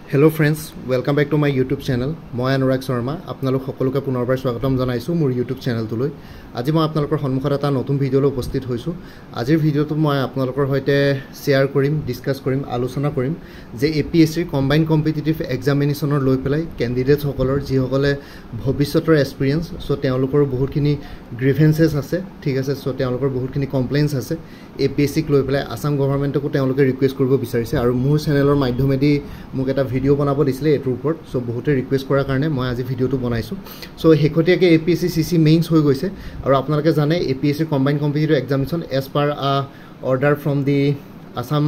Hello friends, welcome back to my YouTube channel. মই অনুৰাগ শৰ্মা আপোনালোক সকলোকে পুনৰবাৰ স্বাগতম জনাইছো মোৰ YouTube চেনেলটোলৈ। আজি মই আপোনালোকৰ সন্মুখত এটা নতুন ভিডিঅলৈ উপস্থিত হৈছো। আজিৰ ভিডিঅ'টো মই আপোনালোকৰ সৈতে শেয়াৰ কৰিম, ডিসকাস কৰিম, আলোচনা কৰিম যে APSC কম্বাইন কম্পিটিটিভ এক্সামিনেশনৰ লৈ পেলাই ক্যান্ডিডেটস সকলৰ যি সকলে ভৱিষ্যতৰ এক্সপেৰিয়েন্স সো তেওঁলোকৰ বহুতখিনি গ্ৰিভেন্সেস আছে, ঠিক আছে। সো তেওঁলোকৰ বহুতখিনি কমপ্লেইন্স আছে APSC লৈ পেলাই আসাম গভৰ্ণমেণ্টকো তেওঁলোকে ৰিকুৱেষ্ট কৰিব বিচাৰিছে আৰু মোৰ চেনেলৰ মাধ্যমেদি মোক এটা ভিডিঅ' বনাব দিছিলে এটোৰ ওপৰত। সো বহুতে ৰিকুৱেষ্ট কৰাৰ কাৰণে মই আজি ভিডিঅ'টো বনাইছো। সো হেকটিয়াকে APSC CC মেইনছ হৈ গৈছে আৰু আপোনালোকে জানে APSC combine competitive examination as per order from the Assam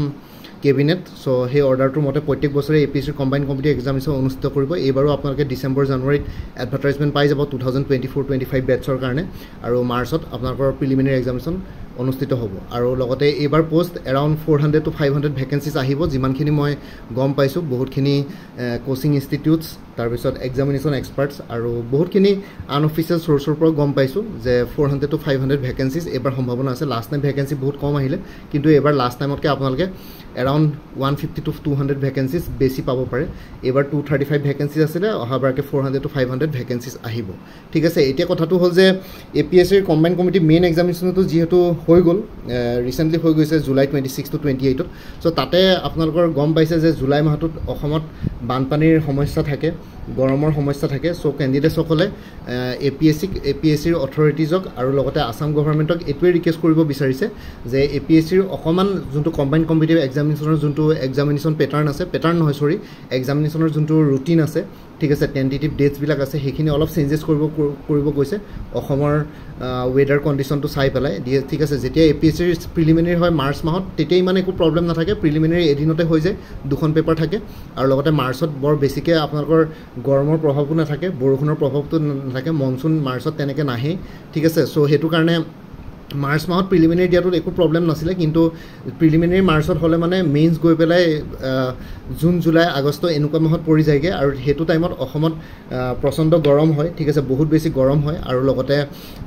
cabinet. So সেই অৰ্ডাৰটোৰ মতে প্ৰত্যেক বছৰে APSC কম্বাইন কম্পিটিটিভ এক্সামিনেশন অনুষ্ঠিত কৰিব। এইবাৰো আপোনালোকে ডিসেম্বৰ জানুৱাৰীত এডভাৰটাইজমেন্ট পাই যাব 2024-25 বেটছৰ কাৰণে আৰু মাৰ্চত আপোনালোকৰ প্ৰিলিমিনাৰী এক্সামিনেশন অনুষ্ঠিত হ'ব আৰু লগতে এইবাৰ পোষ্ট এৰাউণ্ড 400 to 500 ভেকেন্সিজ আহিব। যিমানখিনি মই গম পাইছোঁ বহুতখিনি কোচিং ইনষ্টিটিউটছ তাৰপিছত এক্সামিনেশ্যন এক্সপাৰ্টছ আৰু বহুতখিনি আনঅফিচিয়েল চ'ৰ্চৰ পৰা গম পাইছোঁ যে 400 to 500 ভেকেন্সিজ এইবাৰ সম্ভাৱনা আছে। লাষ্ট টাইম ভেকেন্সি বহুত কম আহিলে, কিন্তু এইবাৰ লাষ্ট টাইমতকৈ আপোনালোকে এৰাউণ্ড 150 to 200 ভেকেন্সিজ বেছি পাব পাৰে। এইবাৰ 235 ভেকেন্সিজ আছিলে, অহাবাৰকৈ 400 to 500 ভেকেন্সিজ আহিব, ঠিক আছে। এতিয়া কথাটো হ'ল যে APSCৰ কম্বাইন কমিটি মেইন এক্সামিনেশ্যনটো যিহেতু হৈ গ'ল, ৰিচেণ্টলি হৈ গৈছে জুলাই 26 to 28ত। চ' তাতে আপোনালোকৰ গম পাইছে যে জুলাই মাহটোত অসমত বানপানীৰ সমস্যা থাকে, গৰমৰ সমস্যা থাকে। চ' কেণ্ডিডেটসকলে APSCৰ অথৰিটিজক আৰু লগতে আসাম গভৰ্ণমেণ্টক এইটোৱে ৰিকুৱেষ্ট কৰিব বিচাৰিছে যে APSCৰ অকণমান যোনটো কম্বাইন কম্পিটিটিভ এক্সামিনেশ্যনৰ যোনটো এক্সামিনেশ্যন এক্সামিনেশ্যনৰ যোনটো ৰুটিন আছে, ঠিক আছে, টেণ্টেটিভ ডেটছবিলাক আছে, সেইখিনি অলপ চেঞ্জেছ কৰিব কৈছে অসমৰ ৱেডাৰ কণ্ডিশ্যনটো চাই পেলাই দিয়ে, ঠিক আছে। যেতিয়া APSCৰ প্ৰিলিমিনাৰী হয় মাৰ্চ মাহত, তেতিয়া ইমান একো প্ৰব্লেম নাথাকে, প্ৰিলিমিনাৰী এদিনতে হৈ যায়, 2খন পেপাৰ থাকে আৰু লগতে মাৰ্চত বৰ বেছিকৈ আপোনালোকৰ গৰমৰ প্ৰভাৱো নাথাকে, বৰষুণৰ প্ৰভাৱটো নাথাকে, মনচুন মাৰ্চত তেনেকৈ নাহেই, ঠিক আছে। চ' সেইটো কাৰণে মাৰ্চ মাহত প্ৰিলিমিনাৰী দিয়াটোত একো প্ৰব্লেম নাছিলে, কিন্তু প্ৰিলিমিনাৰী মাৰ্চত হ'লে মানে মেইনছ গৈ পেলাই জুন জুলাই আগষ্ট এনেকুৱা মাহত পৰি যায়গৈ আৰু সেইটো টাইমত অসমত প্ৰচণ্ড গৰম হয়, ঠিক আছে, বহুত বেছি গৰম হয় আৰু লগতে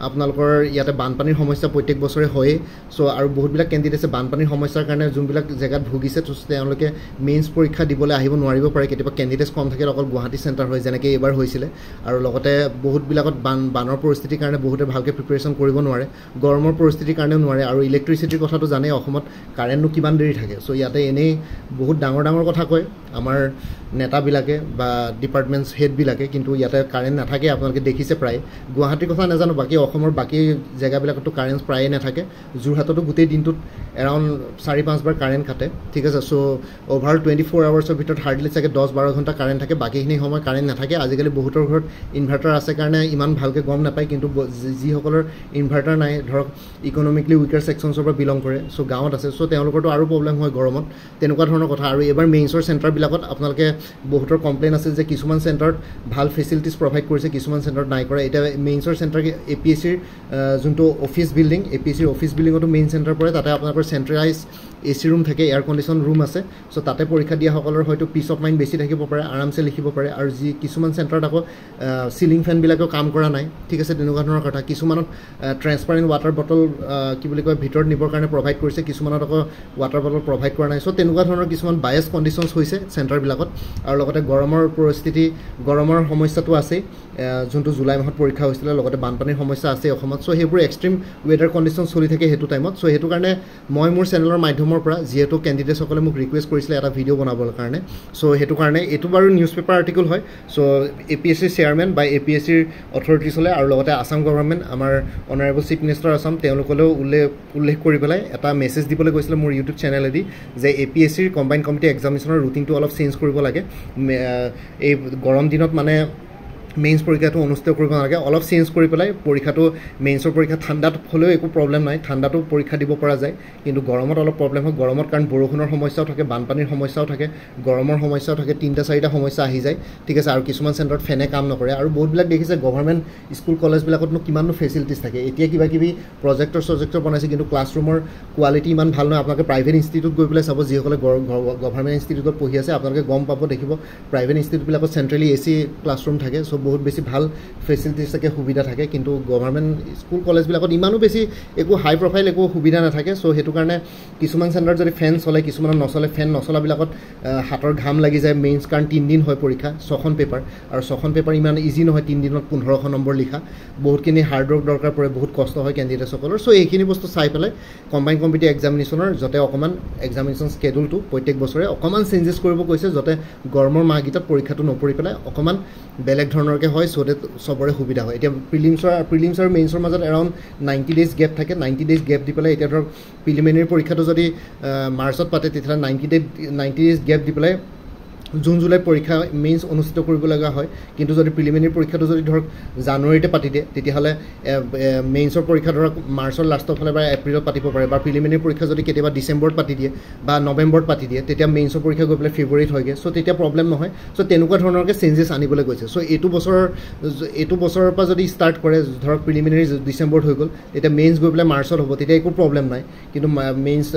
আপোনালোকৰ ইয়াতে বানপানীৰ সমস্যা প্ৰত্যেক বছৰে হয়েই। চ' আৰু বহুতবিলাক কেণ্ডিডেটছে বানপানীৰ সমস্যাৰ কাৰণে যোনবিলাক জেগাত ভুগিছে তেওঁলোকে মেইনছ পৰীক্ষা দিবলৈ আহিব নোৱাৰিব পাৰে। কেতিয়াবা কেণ্ডিডেটছ কম থাকে, অকল গুৱাহাটী চেণ্টাৰ হয় যেনেকৈ এইবাৰ হৈছিলে, আৰু লগতে বহুতবিলাকত বানৰ পৰিস্থিতিৰ কাৰণে বহুতে ভালকৈ প্ৰিপেৰেশ্যন কৰিব নোৱাৰে, গৰমৰ পৰিস্থিতিৰ কাৰণেও নোৱাৰে আৰু ইলেক্ট্ৰিচিটিৰ কথাটো জানেই অসমত কাৰেণ্টনো কিমান দেৰি থাকে। চ' ইয়াতে এনেই বহুত ডাঙৰ ডাঙৰ কথা কয় আমাৰ নেতাবিলাকে বা ডিপাৰ্টমেণ্টছ হেডবিলাকে, কিন্তু ইয়াতে কাৰেণ্ট নাথাকে, আপোনালোকে দেখিছে প্ৰায়। গুৱাহাটীৰ কথা নাজানো, বাকী অসমৰ বাকী জেগাবিলাকতো কাৰেণ্ট প্ৰায়ে নাথাকে। যোৰহাটতো গোটেই দিনটোত এৰাউণ্ড 4-5 বাৰ কাৰেণ্ট কাটে, ঠিক আছে। চ' অ'ভাৰ 24 আৱাৰ্ছৰ ভিতৰত হাৰ্ডলি চাগে 10-12 ঘণ্টা কাৰেণ্ট থাকে, বাকীখিনি সময় কাৰেণ্ট নাথাকে। আজিকালি বহুতৰ ঘৰত ইনভাৰ্টাৰ আছে কাৰণে ইমান ভালকৈ গম নাপায়, কিন্তু যিসকলৰ ইনভাৰ্টাৰ নাই, ধৰক ইকনমিকলি উইকাৰ ছেকশ্যনছৰ পৰা বিলং কৰে, চ' গাঁৱত আছে, চ' তেওঁলোকৰতো আৰু প্ৰব্লেম হয় গৰমত, তেনেকুৱা ধৰণৰ কথা। আৰু এইবাৰ মেইনছৰ চেণ্টাৰবিলাকত আপোনালোকে বহুতৰ কমপ্লেইন আছিল যে কিছুমান চেণ্টাৰত ভাল ফেচিলিটিছ প্ৰভাইড কৰিছে, কিছুমান চেণ্টাৰত নাই কৰা। এতিয়া মেইনছৰ চেণ্টাৰ APSCৰ যোনটো অফিচ বিল্ডিং, APSCৰ অফিচ বিল্ডিঙতো মেইন চেণ্টাৰ পৰে, তাতে আপোনালোকৰ চেণ্ট্ৰেলাইজ AC ৰুম থাকে, এয়াৰ কণ্ডিশ্যন ৰুম আছে। চ' তাতে পৰীক্ষা দিয়াসকলৰ হয়তো পিচ অফ মাইণ্ড বেছি থাকিব পাৰে, আৰামছে লিখিব পাৰে। আৰু কিছুমান চেণ্টাৰত আকৌ চিলিং ফেনবিলাকেও কাম কৰা নাই, ঠিক আছে, তেনেকুৱা ধৰণৰ কথা। কিছুমানত ট্ৰেন্সপাৰেণ্ট ৱাটাৰ বটল কি বুলি কয় ভিতৰত নিবৰ কাৰণে প্ৰভাইড কৰিছে, কিছুমানত আকৌ ৱাটাৰ বটল প্ৰভাইড কৰা নাই। চ' তেনেকুৱা ধৰণৰ কিছুমান বায়াছ কণ্ডিশ্যনছ হৈছে চেণ্টাৰবিলাকত। আৰু লগতে গৰমৰ সমস্যাটো আছেই, যোনটো জুলাই মাহত পৰীক্ষা হৈছিলে, লগতে বানপানীৰ সমস্যা আছেই অসমত। চ' সেইবোৰ এক্সট্ৰিম ৱেডাৰ কণ্ডিশ্যন চলি থাকে সেইটো টাইমত। চ' সেইটো কাৰণে মই মোৰ চেনেলৰ মাধ্যমৰ পৰা, যিহেতু কেণ্ডিডেটসকলে মোক ৰিকুৱেষ্ট কৰিছিলে এটা ভিডিঅ' বনাবৰ কাৰণে, চ' সেইটো কাৰণে এইটো বাৰু নিউজ পেপাৰ আৰ্টিকল হয়। চ' APSCৰ চেয়াৰমেন বা APSCৰ অথৰিটিছলৈ আৰু লগতে আসাম গভৰ্ণমেণ্ট, আমাৰ অনাৰেবল চিফ মিনিষ্টাৰ আসাম, তেওঁলোকলৈও উল্লেখ কৰি পেলাই এটা মেছেজ দিবলৈ গৈছিলে মোৰ ইউটিউব চেনেলেদি যে APSCৰ কম্বাইন কমিটি এক্সামিনেশ্যনৰ ৰুটিনটো অলপ চেঞ্জ কৰিব লাগে। এই গৰম দিনত মানে মেইনছ পৰীক্ষাটো অনুষ্ঠিত কৰিব নালাগে, অলপ চেঞ্জ কৰি পেলাই পৰীক্ষাটো, মেইনছৰ পৰীক্ষা ঠাণ্ডাত হ'লেও একো প্ৰব্লেম নাই, ঠাণ্ডাতো পৰীক্ষা দিব পৰা যায়, কিন্তু গৰমত অলপ প্ৰব্লেম হয়। গৰমত কাৰণ বৰষুণৰ সমস্যাও থাকে, বানপানীৰ সমস্যাও থাকে, গৰমৰ সমস্যাও থাকে, 3-4টা সমস্যা আহি যায়, ঠিক আছে। আৰু কিছুমান চেণ্টাৰত ফেনে কাম নকৰে, আৰু বহুতবিলাক দেখিছে গভৰ্ণমেণ্ট স্কুল কলেজবিলাকতনো কিমাননো ফেচিলিটিছ থাকে। এতিয়া কিবাকিবি প্ৰজেক্টৰ বনাইছে, কিন্তু ক্লাছৰুমৰ কোৱালিটি ইমান ভাল নহয়। আপোনালোকে প্ৰাইভেট ইনষ্টিটিউট গৈ পেলাই চাব, যিসকলে গভৰ্ণমেণ্ট ইনষ্টিটিউটত পঢ়ি আছে, আপোনালোকে গম পাব, দেখিব প্ৰাইভেট ইনষ্টিটিউটবিলাকত চেণ্ট্ৰেলি AC ক্লাছৰুম থাকে। চ' বহুত বেছি ভাল ফেচিলিটিছ থাকে সুবিধা থাকে কিন্তু গভৰ্ণমেণ্ট স্কুল কলেজবিলাকত ইমানো বেছি একো হাই প্ৰফাইল একো সুবিধা নাথাকে চ' সেইটো কাৰণে কিছুমান চেণ্টাৰত যদি ফেন চলে কিছুমানত নচলে ফেন নচলাবিলাকত হাতৰ ঘাম লাগি যায় মেইনছ কাৰণ 3 দিন হয় পৰীক্ষা 6খন পেপাৰ আৰু 6খন পেপাৰ ইমান ইজি নহয় 3 দিনত 1500 নম্বৰ লিখা বহুতখিনি হাৰ্ড ৱৰ্ক দৰকাৰ পৰে বহুত কষ্ট হয় কেণ্ডিডেটসকলৰ চ' এইখিনি বস্তু চাই পেলাই কম্বাইন কম্পিটিটিভ এক্সামিনেশ্যনৰ যাতে অকণমান এক্সামিনেশ্যন স্কেডুলটো প্ৰত্যেক বছৰে অকণমান চেঞ্জেছ কৰিব কৈছে যাতে গৰমৰ মাহকেইটাত পৰীক্ষাটো নপৰি পেলাই অকণমান বেলেগ ধৰণৰকৈ হয় চ' চবৰে সুবিধা হয় এতিয়া প্ৰিলিমছ আৰু মেইনছৰ মাজত এৰাউণ্ড 90 ডেজ গেপ থাকে 90 ডেজ গেপ দি পেলাই এতিয়া ধৰক প্ৰিলিমিনেৰী পৰীক্ষাটো যদি মাৰ্চত পাতে তেতিয়াহ'লে 90 ডেজ গেপ দি পেলাই জুন জুলাই পৰীক্ষা মেইনছ অনুষ্ঠিত কৰিব লগা হয় কিন্তু যদি প্ৰিলিমিনেৰী পৰীক্ষাটো যদি ধৰক জানুৱাৰীতে পাতি দিয়ে তেতিয়াহ'লে মেইনছৰ পৰীক্ষা ধৰক মাৰ্চৰ লাষ্টৰ ফালে বা এপ্ৰিলত পাতিব পাৰে বা প্ৰিলিমিনেৰী পৰীক্ষা যদি কেতিয়াবা ডিচেম্বৰত পাতি দিয়ে বা নৱেম্বৰত পাতি দিয়ে তেতিয়া মেইনছৰ পৰীক্ষা গৈ পেলাই ফেব্ৰুৱাৰীত হয়গৈ চ' তেতিয়া প্ৰব্লেম নহয় চ' তেনেকুৱা ধৰণৰকৈ চেঞ্জেছ আনিবলৈ গৈছে চ' এইটো বছৰৰ পৰা যদি ষ্টাৰ্ট কৰে ধৰক প্ৰিলিমিনেৰী ডিচেম্বৰত হৈ গ'ল তেতিয়া মেইনছ গৈ পেলাই মাৰ্চত হ'ব তেতিয়া একো প্ৰব্লেম নাই কিন্তু মেইনছ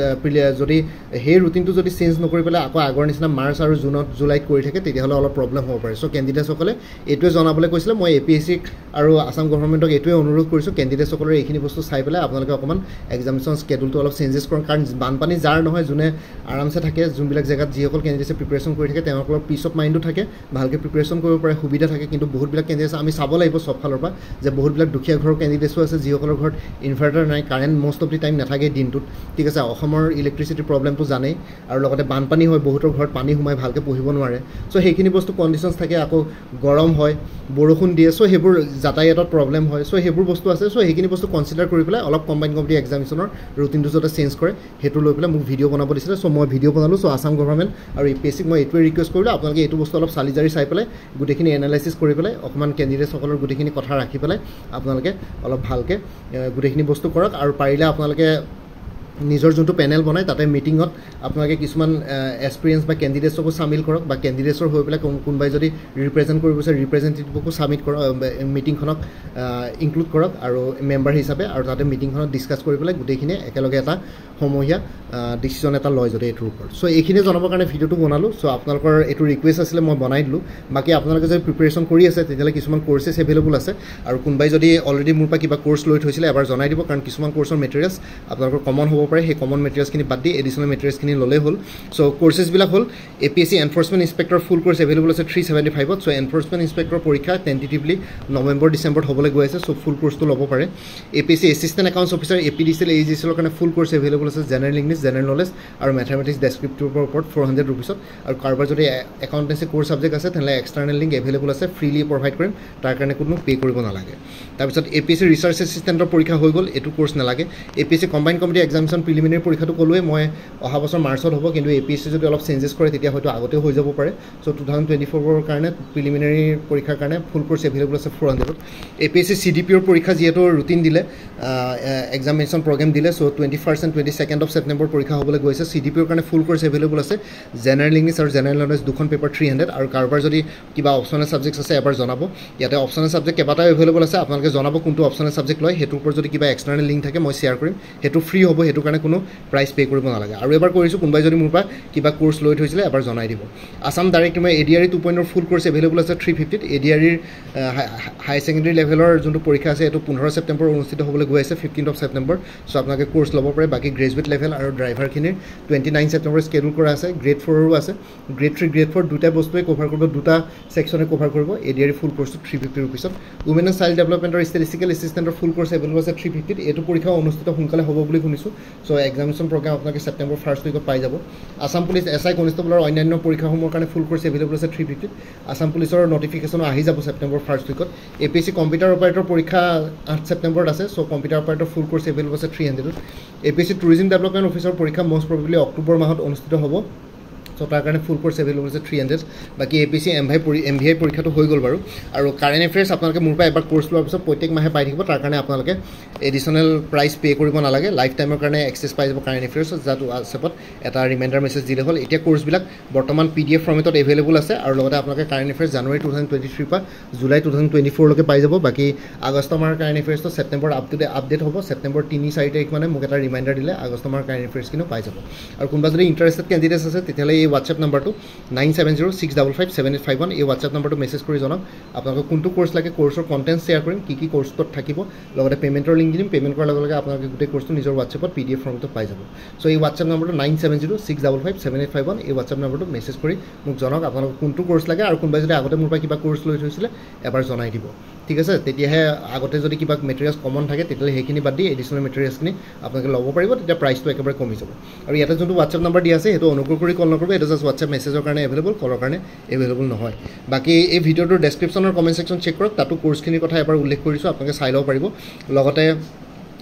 যদি সেই ৰুটিনটো যদি চেঞ্জ নকৰি পেলাই আকৌ আগৰ নিচিনা মাৰ্চ আৰু জুলাইত কৰি থাকে তেতিয়াহ'লে অলপ প্ৰব্লেম হ'ব পাৰে চ' কেণ্ডিডেটসকলে এইটোৱে জনাবলৈ কৈছিলে মই APSC আৰু আসাম গভৰ্ণমেণ্টক এইটোৱে অনুৰোধ কৰিছোঁ কেণ্ডিডেটসকলৰ এইখিনি বস্তু চাই পেলাই আপোনালোকে অকণমান এক্সামিনেশ্যন স্কেডুলটো অলপ চেঞ্জেছ কৰক কাৰণ বানপানী যাৰ নহয় যোনে আৰামছে থাকে যোনবিলাক জেগাত যিসকল কেণ্ডিডেটে প্ৰিপেৰেশ্যন কৰি থাকে তেওঁলোকৰ পিছ অফ মাইণ্ডো থাকে ভালকৈ প্ৰিপেৰেশ্যন কৰিব পাৰে সুবিধা থাকে কিন্তু বহুতবিলাক কেণ্ডিডেট আমি চাব লাগিব চব ফালৰ পৰা যে বহুতবিলাক দুখীয়া ঘৰৰ কেণ্ডিডেটছো আছে যিসকলৰ ঘৰত ইনভাৰ্টাৰ নাই current most of the time নাথাকে দিনটোত ঠিক আছে অসমৰ ইলেক্ট্ৰিচিটিৰ প্ৰব্লেমটো জানেই আৰু লগতে বানপানী হয় বহুতৰ ঘৰত পানী সোমাই ভালকৈ পঢ়িব নোৱাৰে চ' সেইখিনি বস্তু কণ্ডিশ্যনছ থাকে আকৌ গৰম হয় বৰষুণ দিয়ে চ' সেইবোৰ যাতায়াতত প্ৰব্লেম হয় চ' সেইবোৰ বস্তু আছে চ' সেইখিনি বস্তু কনচিডাৰ কৰি পেলাই অলপ কম্বাইন কম্পিটিটিভ এক্সামিনেশ্যনৰ ৰুটিনটো যাতে চেঞ্জ কৰে সেইটো লৈ পেলাই মোক ভিডিঅ' বনাব দিছিলে চ' মই ভিডিঅ' বনালোঁ চ' আসাম গভৰ্ণমেণ্ট আৰু APSCক মই এইটোৱে ৰিকুৱেষ্ট কৰিলোঁ আপোনালোকে এইটো বস্তু অলপ চালি জাৰি চাই পেলাই গোটেইখিনি এনালাইচিছ কৰি পেলাই অকণমান কেণ্ডিডেটসকলৰ গোটেইখিনি কথা ৰাখি পেলাই আপোনালোকে অলপ ভালকৈ গোটেইখিনি বস্তু কৰক আৰু পাৰিলে আপোনালোকে নিজৰ যোনটো পেনেল বনায় তাতে মিটিঙত আপোনালোকে কিছুমান এক্সপিৰিয়েঞ্চ বা কেণ্ডিডেটছকো চামিল কৰক বা কেণ্ডিডেটছৰ হৈ পেলাই কোনোবাই যদি ৰিপ্ৰেজেণ্ট কৰিব বিচাৰে ৰিপ্ৰেজেণ্টেটিভকো চামিট কৰক মিটিংখনক ইনক্লুড কৰক আৰু মেম্বাৰ হিচাপে আৰু তাতে মিটিংখনত ডিছকাছ কৰি পেলাই গোটেইখিনিয়ে একেলগে এটা সমূহীয়া ডিচিশ্যন এটা লয় যদি এইটোৰ ওপৰত চ' এইখিনি জনাবৰ কাৰণে ভিডিঅ'টো বনালোঁ চ' আপোনালোকৰ এইটো ৰিকুৱেষ্ট আছিলে মই বনাই দিলোঁ বাকী আপোনালোকে যদি প্ৰিপেৰেশ্যন কৰি আছে তেতিয়াহ'লে কিছুমান কোৰ্চেছ এভেইলেবল আছে আৰু কোনোবাই যদি অলৰেডি মোৰ পৰা কিবা কোৰ্চ লৈ থৈছিলে এবাৰ জনাই দিব কাৰণ কিছুমান কোৰ্চৰ মেটেৰিয়েলছ আপোনালোকৰ কমন হ'ব পাৰে সেই কমন মেটেৰিয়েলছখিনি বাদ দি এডিশ্যনেল মেটেৰিয়েলছখিনি ল'লেই হ'ল চ' কোৰ্চেছবিলাক হ'ল APSC এনফৰ্চমেণ্ট ইনস্পেক্টৰ ফুল কোৰ্চ এভেইলেবল আছে 375ত চ' এনফৰ্চমেণ্ট ইনস্পেক্টৰ পৰীক্ষা টেণ্টেটিভলি নৱেম্বৰ ডিচেম্বৰত হ'বলৈ গৈ আছে চ' ফুল কোৰ্চটো ল'ব পাৰে APSC assistant accounts officer APDCL AGCLৰ কাৰণে ফুল কোৰ্চ এভেইলেবল আছে জেনেৰেল ইংলিছ জেনেৰেল নলেজ আৰু মেথামেটিক্স ডেছক্ৰিপটিভৰ ওপৰত 400 ৰুপিছত আৰু কাৰোবাৰ যদি একাউণ্টেঞ্চি কোৰ্চ ছাবজেক্ট আছে তেনেহ'লে এক্সটাৰ্নেল লিংক এভেইলেবল আছে ফ্ৰীলি প্ৰভাইড কৰিম তাৰ কাৰণে কোনো পে' কৰিব নালাগে তাৰপিছত APSC ৰিচাৰ্চ এছিষ্টেণ্টৰ পৰীক্ষা হৈ গ'ল এইটো কোৰ্চ নালাগে APSC combine competitive examination preliminary পৰীক্ষাটো ক'লোৱে মই অহা বছৰ মাৰ্চত হ'ব কিন্তু APSC যদি অলপ চেঞ্জেছ কৰে তেতিয়া হয়তো আগতেও হৈ যাব পাৰে চ' 2024ৰ কাৰণে প্ৰিলিমিনেৰী পৰীক্ষাৰ কাৰণে ফুল কোৰ্চ এভেইলেবল আছে 400ত APSC CDPৰ পৰীক্ষা যিহেতু ৰুটিন দিলে এক্সামিনেশ্যন প্ৰগ্ৰেম দিলে চ' 21st and 22nd of September পৰীক্ষা হ'বলৈ গৈছে CDPৰ কাৰণে ফুল কোৰ্চ এভেইলেবল আছে জেনেৰেল ইংলিছ আৰু জেনেৰেল নলেজ দুখন পেপাৰ 300 আৰু কাৰোবাৰ যদি কিবা অপশ্যনেল ছাবজেক্ট আছে এবাৰ জনাব ইয়াতে অপশ্যনেল ছাবজেক্ট কেইবাটাও এভেইলেবল আছে আপোনালোকে জনাব কোনটো অপশ্যনেল ছাবজেক্ট লয় সেইটোৰ ওপৰত যদি কিবা এক্সটাৰ্নেল লিংক থাকে মই শ্বেয়াৰ কৰিম সেইটো ফ্ৰী হ'ব সেইটো কাৰণে কোনো প্ৰাইচ পে' কৰিব নালাগে আৰু এবাৰ কৰিছোঁ কোনোবাই যদি মোৰ পৰা কিবা কোৰ্চ লৈ থৈছিলে এবাৰ জনাই দিব আসাম ডাইৰেক্ট মই ADRE 2.0 ফুল কোৰ্চ এভেইলেবল আছে 350ত ADREৰ হাই ছেকেণ্ডেৰী লেভেলৰ যোনটো পৰীক্ষা আছে এইটো 15 ছেপ্টেম্বৰ অনুষ্ঠিত হ'বলৈ গৈ আছে 15th of September চ' আপোনালোকে কোৰ্চ ল'ব পাৰে বাকী গ্ৰেজুৱেট লেভেল আৰু ড্ৰাইভাৰখিনিৰ 29 ছেপ্টেম্বৰ স্কেডুল কৰা আছে গ্ৰেড 4ৰো আছে গ্ৰেড 3 গ্ৰেড 4 দুটা বস্তুৱে কভাৰ কৰিব দুটা ছেকশ্যনে কভাৰ কৰিব ADRE ফুল কোৰ্চটো 350 ৰুপিছত উমেন এণ্ড চাইল্ড ডেভেলপমেণ্ট আৰু ষ্টেটিষ্টিকেল এছিষ্টেণ্টৰ ফুল কোৰ্চ এভেইলেবল আছে 350ত এইটো পৰীক্ষা অনুষ্ঠিত সোনকালে হ'ব বুলি শুনিছোঁ চ' এক্সামিনেশ্যন প্ৰগ্ৰাম আপোনালোকে ছেপ্টেম্বৰ 1st উইকত পাই যাব আসাম পুলিচ SI কনষ্টেবলৰ অন্যান্য পৰীক্ষাসমূহৰ কাৰণে ফুল কোৰ্চ এভেইলেবল আছে 350ত আসাম পুলিচৰ নটিফিকেশ্যনো আহি যাব September 1st উইকত APSC computer operator পৰীক্ষা 8 ছেপ্টেম্বৰত আছে চ' কম্পিউটাৰ অপাৰেটৰ ফুল কোৰ্চ এভেইলেবল আছে 300ত APSC টুৰিজিম ডেভেলপমেণ্ট অফিচৰ পৰীক্ষা মষ্ট প্ৰবেবলি অক্টোবৰ মাহত অনুষ্ঠিত হ'ব চ' তাৰ কাৰণে ফুল কোৰ্চ এভেইলেবল আছে 300 বাকী APSC MVI পৰীক্ষাটো হৈ গ'ল বাৰু আৰু কাৰেণ্ট এফেয়াৰ্ছ আপোনালোকে মোৰ পৰা এবাৰ কোৰ্চ লোৱাৰ পিছত প্ৰত্যেক মাহে পাই থাকিব তাৰ কাৰণে আপোনালোকে এডিশ্যনেল প্ৰাইচ পে' কৰিব নালাগে লাইফ টাইমৰ কাৰণে এক্সেছ পাই যাব কাৰেণ্ট এফেয়াৰ্ছ যাতে হোৱাটছএপত এটা ৰিমাইণ্ডাৰ মেছেজ দিলে হ'ল এতিয়া কোৰ্চবিলাক বৰ্তমান PDF ফৰ্মেটত এভেইলেবল আছে আৰু লগতে আপোনালোকে কাৰেণ্ট এফেয়াৰ্ছ জানুৱাৰী 2023 পৰা জুলাই 2024 লৈকে পাই যাব বাকী আগষ্ট মাহৰ কাৰেণ্ট এফেয়াৰ্ছটো ছেপ্টেম্বৰ আপডেট হ'ব ছেপ্টেম্বৰ 3-4 তাৰিখ মানে মোক এটা ৰিমাইণ্ডাৰ দিলে আগষ্ট মাহৰ কাৰেণ্ট এফেয়াৰ্ছখিনিও পাই যাব আৰু কোনোবা যদি ইণ্টাৰেষ্টেড কেণ্ডিডেটছ আছে তেতিয়াহ'লে এই হোৱাটছএপ নাম্বাৰটো 9706557851 এই হোৱাটছএপ নাম্বাৰটো মেছেজ কৰি জনাওক আপোনালোকক কোনটো কোৰ্চ লাগে কোৰ্চৰ কণ্টেণ্ট শ্বেয়াৰ কৰিম কি কোৰ্চত থাকিব লগতে পে'মেণ্টৰ লিংক দিম পে'মেণ্ট কৰাৰ লগে লগে আপোনালোকে গোটেই কোৰ্চটো নিজৰ হোৱাটছএপত PDF ফৰ্মটো পাই যাব চ' এই হোৱাটছএপ নাম্বাৰটো 9706557851 এই হোৱাটছএপ নাম্বাৰটো মেছেজ কৰি মোক জনাওক আপোনালোকক কোনটো কোৰ্চ লাগে আৰু কোনোবাই যদি আগতে মোৰ পৰা কিবা কোৰ্চ লৈ থৈছিলে এবাৰ জনাই দিব ঠিক আছে তেতিয়াহে আগতে যদি কিবা মেটেৰিয়েলছ কমন থাকে তেতিয়াহ'লে সেইখিনি বাদ দি এডিশ্যনেল মেটেৰিয়েলছখিনি আপোনালোকে ল'ব পাৰিব তেতিয়া প্ৰাইচটো একেবাৰে কমি যাব আৰু ইয়াতে যোনটো হোৱাটছএপ নাম্বাৰ দিয়া আছে সেইটো অনুগ্ৰহ কৰি কল নকৰিব এইটো জাষ্ট হোৱাটছএপ মেছেজৰ কাৰণে এভেইলেবল কলৰ কাৰণে এভেইলেবল নহয় বাকী এই ভিডিঅ'টোৰ ডেছক্ৰিপশ্যনৰ কমেণ্ট ছেকশ্যন চেক কৰক তাতো কোৰ্চখিনিৰ কথা এবাৰ উল্লেখ কৰিছোঁ আপোনালোকে চাই ল'ব পাৰিব লগতে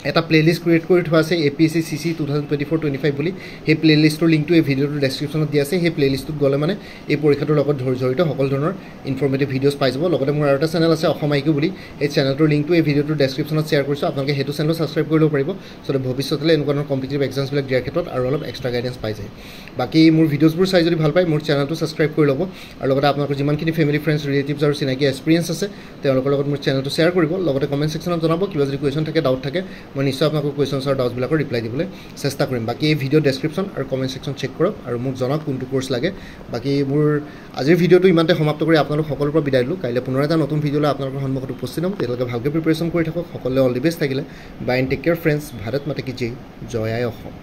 এটা প্লেলিষ্ট ক্ৰিয়েট কৰি থোৱা আছে APSC CC 2024-25 বুলি সেই প্লেলিষ্টৰ লিংকটো এই ভিডিঅ'টোৰ ডেছক্ৰিপশ্যনত দিয়া আছে সেই প্লেলিষ্টটোত গ'লে মানে এই পৰীক্ষাটোৰ লগত জড়িত সকলো ধৰণৰ ইনফৰ্মেটিভ ভিডিঅ'ছ পাই যাব লগতে মোৰ আৰু এটা চেনেল আছে অসম IQ বুলি এই চেনেলটোৰ লিংকটো এই ভিডিঅ'টোৰ ডেছক্ৰিপশ্যনত শ্বেয়াৰ কৰিছোঁ আপোনালোকে সেইটো চেনেলো ছাবস্ক্ৰাইব কৰি ল'ব পাৰিব চ' ভৱিষ্যতলৈ এনেকুৱা ধৰণৰ কম্পিটিটিভ এক্সামছবিলাক দিয়াৰ ক্ষেত্ৰত আৰু অলপ এক্সট্ৰা গাইডেঞ্চ পাই যায় বাকী মোৰ ভিডিঅ'ছবোৰ চাই যদি ভাল পায় মোৰ চেনেলটো ছাবস্ক্ৰাইব কৰি ল'ব আৰু লগতে আপোনালোকৰ যিমানখিনি ফেমিলি ফ্ৰেণ্ডছ ৰিলেটিভছ আৰু চিনাকি এক্সপিৰিয়েঞ্চ আছে তেওঁলোকৰ লগত মোৰ চেনেলটো শ্বেয়াৰ কৰিব লগতে কমেণ্ট ছেকশ্যনত জনাব কিবা যদি কুৱেশ্যন থাকে ডাউট থাকে মই নিশ্চয় আপোনালোকৰ কুৱেশ্যনছ আৰু ডাউটছবিলাকৰ ৰিপ্লাই দিবলৈ চেষ্টা কৰিম বাকী এই ভিডিঅ' ডেছক্ৰিপশ্যন আৰু কমেণ্ট ছেকশ্যন চেক কৰক আৰু মোক জনাওক কোনটো কোৰ্চ লাগে বাকী মোৰ আজিৰ ভিডিঅ'টো ইমানতে সমাপ্ত কৰি আপোনালোক সকলোৰ পৰা বিদায় দিলোঁ কাইলৈ পুনৰ এটা নতুন ভিডিঅ'লৈ আপোনালোকৰ সন্মুখত উপস্থিত হ'ম তেওঁলোকে ভালকৈ প্ৰিপেৰেশ্যন কৰি থাকক সকলোৱে অল দি বেষ্ট থাকিলে bye and take care friends Bharat Mata কি জয় আই অসম